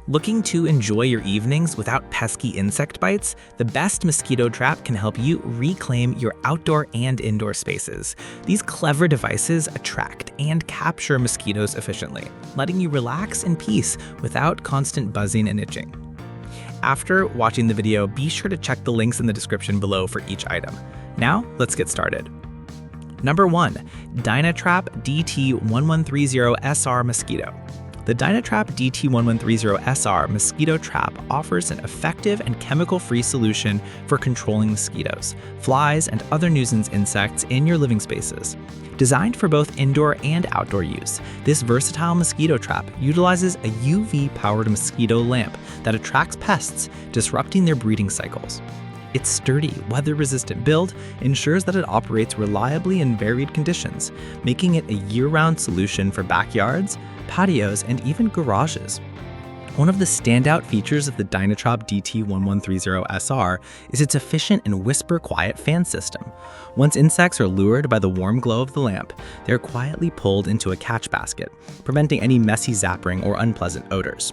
Looking to enjoy your evenings without pesky insect bites? The best mosquito trap can help you reclaim your outdoor and indoor spaces. These clever devices attract and capture mosquitoes efficiently, letting you relax in peace without constant buzzing and itching. After watching the video, be sure to check the links in the description below for each item. Now, let's get started. Number 1. DynaTrap DT1130SR Mosquito. The DynaTrap DT1130SR mosquito trap offers an effective and chemical-free solution for controlling mosquitoes, flies, and other nuisance insects in your living spaces. Designed for both indoor and outdoor use, this versatile mosquito trap utilizes a UV-powered mosquito lamp that attracts pests, disrupting their breeding cycles. Its sturdy, weather-resistant build ensures that it operates reliably in varied conditions, making it a year-round solution for backyards, patios, and even garages. One of the standout features of the DynaTrap DT1130SR is its efficient and whisper-quiet fan system. Once insects are lured by the warm glow of the lamp, they're quietly pulled into a catch basket, preventing any messy zappering or unpleasant odors.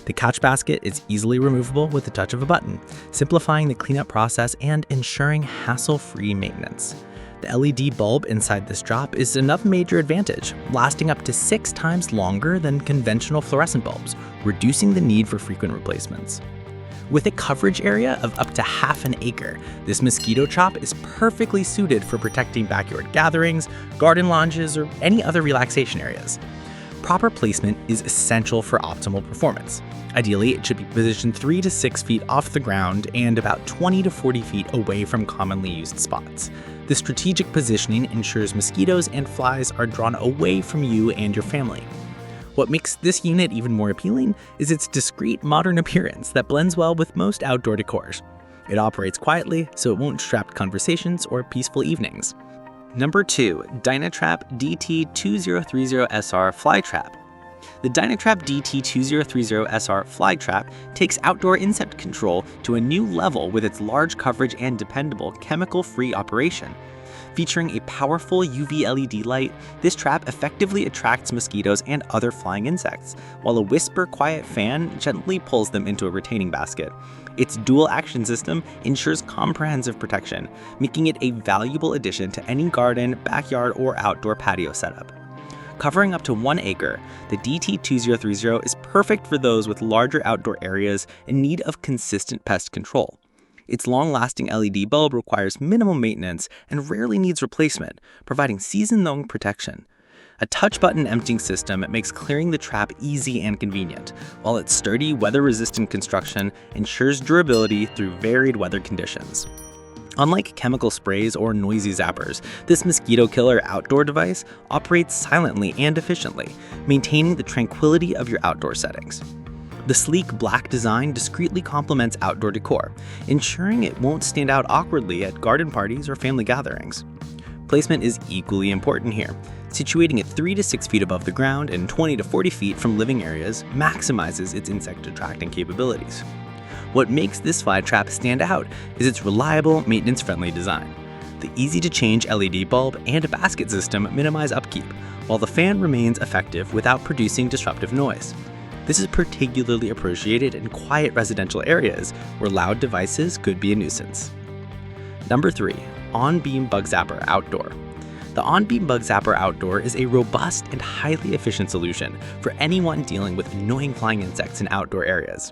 The catch basket is easily removable with the touch of a button, simplifying the cleanup process and ensuring hassle-free maintenance. The LED bulb inside this drop is another major advantage, lasting up to 6 times longer than conventional fluorescent bulbs, reducing the need for frequent replacements. With a coverage area of up to half an acre, this mosquito trap is perfectly suited for protecting backyard gatherings, garden lounges, or any other relaxation areas. Proper placement is essential for optimal performance. Ideally, it should be positioned 3 to 6 feet off the ground and about 20 to 40 feet away from commonly used spots. The strategic positioning ensures mosquitoes and flies are drawn away from you and your family. What makes this unit even more appealing is its discreet, modern appearance that blends well with most outdoor decors. It operates quietly, so it won't disrupt conversations or peaceful evenings. Number 2. DynaTrap DT2030SR Fly Trap. The DynaTrap DT2030SR Fly Trap takes outdoor insect control to a new level with its large coverage and dependable chemical-free operation. Featuring a powerful UV LED light, this trap effectively attracts mosquitoes and other flying insects, while a whisper-quiet fan gently pulls them into a retaining basket. Its dual-action system ensures comprehensive protection, making it a valuable addition to any garden, backyard, or outdoor patio setup. Covering up to 1 acre, the DT2030 is perfect for those with larger outdoor areas in need of consistent pest control. Its long-lasting LED bulb requires minimal maintenance and rarely needs replacement, providing season-long protection. A touch-button emptying system makes clearing the trap easy and convenient, while its sturdy, weather-resistant construction ensures durability through varied weather conditions. Unlike chemical sprays or noisy zappers, this mosquito killer outdoor device operates silently and efficiently, maintaining the tranquility of your outdoor settings. The sleek black design discreetly complements outdoor decor, ensuring it won't stand out awkwardly at garden parties or family gatherings. Placement is equally important here. Situating it 3 to 6 feet above the ground and 20 to 40 feet from living areas maximizes its insect attracting capabilities. What makes this fly trap stand out is its reliable, maintenance-friendly design. The easy-to-change LED bulb and a basket system minimize upkeep, while the fan remains effective without producing disruptive noise. This is particularly appreciated in quiet residential areas where loud devices could be a nuisance. Number 3. On-Beam Bug Zapper Outdoor. The On-Beam Bug Zapper Outdoor is a robust and highly efficient solution for anyone dealing with annoying flying insects in outdoor areas.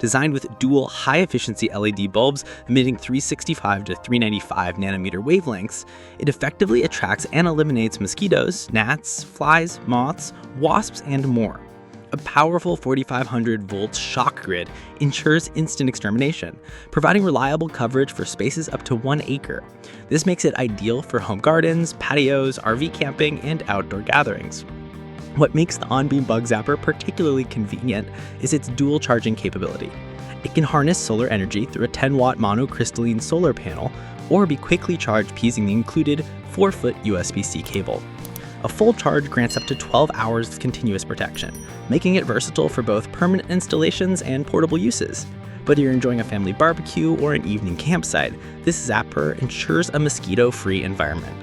Designed with dual high-efficiency LED bulbs emitting 365 to 395 nanometer wavelengths, it effectively attracts and eliminates mosquitoes, gnats, flies, moths, wasps, and more. A powerful 4500-volt shock grid ensures instant extermination, providing reliable coverage for spaces up to 1 acre. This makes it ideal for home gardens, patios, RV camping, and outdoor gatherings. What makes the On-Beam Bug Zapper particularly convenient is its dual charging capability. It can harness solar energy through a 10-watt monocrystalline solar panel or be quickly charged using the included 4-foot USB-C cable. A full charge grants up to 12 hours of continuous protection, making it versatile for both permanent installations and portable uses. Whether you're enjoying a family barbecue or an evening campsite, this Zapper ensures a mosquito-free environment.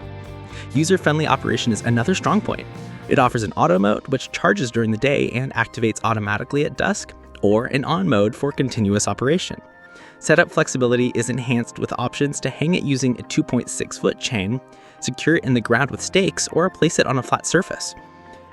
User-friendly operation is another strong point. It offers an auto mode, which charges during the day and activates automatically at dusk, or an on mode for continuous operation. Setup flexibility is enhanced with options to hang it using a 2.6-foot chain, secure it in the ground with stakes, or place it on a flat surface.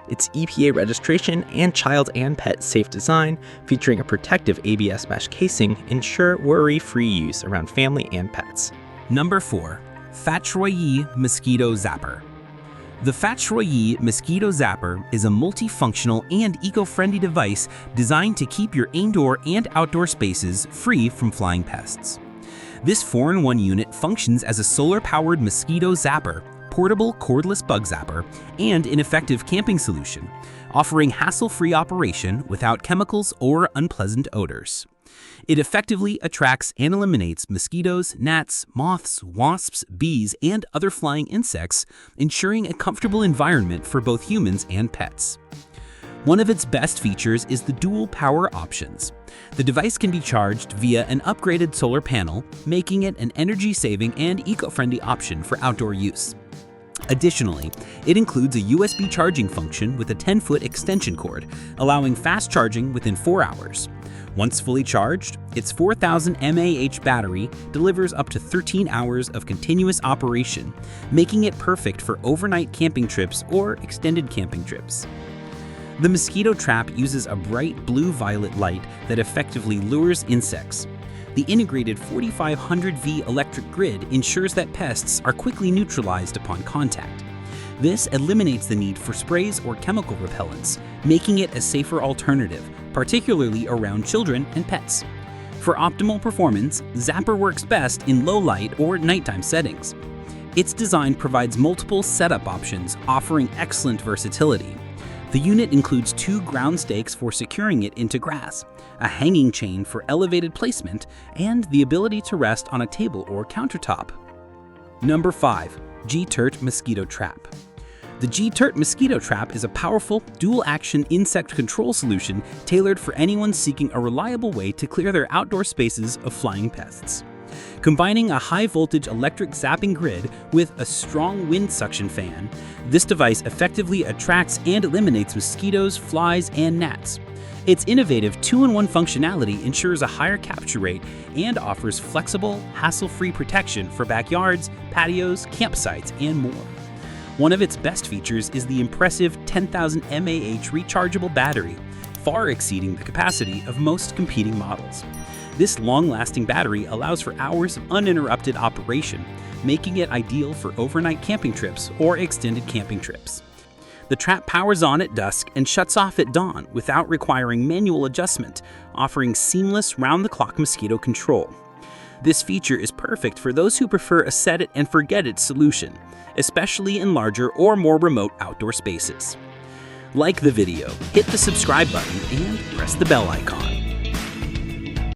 Its EPA registration and child and pet safe design, featuring a protective ABS mesh casing, ensure worry-free use around family and pets. Number 4. Phatroy Mosquito Zapper. The Phatroy Mosquito Zapper is a multifunctional and eco-friendly device designed to keep your indoor and outdoor spaces free from flying pests. This 4-in-1 unit functions as a solar-powered mosquito zapper, portable cordless bug zapper, and an effective camping solution, offering hassle-free operation without chemicals or unpleasant odors. It effectively attracts and eliminates mosquitoes, gnats, moths, wasps, bees, and other flying insects, ensuring a comfortable environment for both humans and pets. One of its best features is the dual power options. The device can be charged via an upgraded solar panel, making it an energy-saving and eco-friendly option for outdoor use. Additionally, it includes a USB charging function with a 10-foot extension cord, allowing fast charging within 4 hours. Once fully charged, its 4,000 mAh battery delivers up to 13 hours of continuous operation, making it perfect for overnight camping trips or extended camping trips. The mosquito trap uses a bright blue-violet light that effectively lures insects. The integrated 4500V electric grid ensures that pests are quickly neutralized upon contact. This eliminates the need for sprays or chemical repellents, making it a safer alternative, particularly around children and pets. For optimal performance, Zapper works best in low light or nighttime settings. Its design provides multiple setup options, offering excellent versatility. The unit includes 2 ground stakes for securing it into grass, a hanging chain for elevated placement, and the ability to rest on a table or countertop. Number 5. Gtert Mosquito Trap. The Gtert Mosquito Trap is a powerful, dual-action insect control solution tailored for anyone seeking a reliable way to clear their outdoor spaces of flying pests. Combining a high-voltage electric zapping grid with a strong wind suction fan, this device effectively attracts and eliminates mosquitoes, flies, and gnats. Its innovative 2-in-1 functionality ensures a higher capture rate and offers flexible, hassle-free protection for backyards, patios, campsites, and more. One of its best features is the impressive 10,000 mAh rechargeable battery, far exceeding the capacity of most competing models. This long-lasting battery allows for hours of uninterrupted operation, making it ideal for overnight camping trips or extended camping trips. The trap powers on at dusk and shuts off at dawn without requiring manual adjustment, offering seamless round-the-clock mosquito control. This feature is perfect for those who prefer a set-it-and-forget-it solution, especially in larger or more remote outdoor spaces. Like the video, hit the subscribe button, and press the bell icon.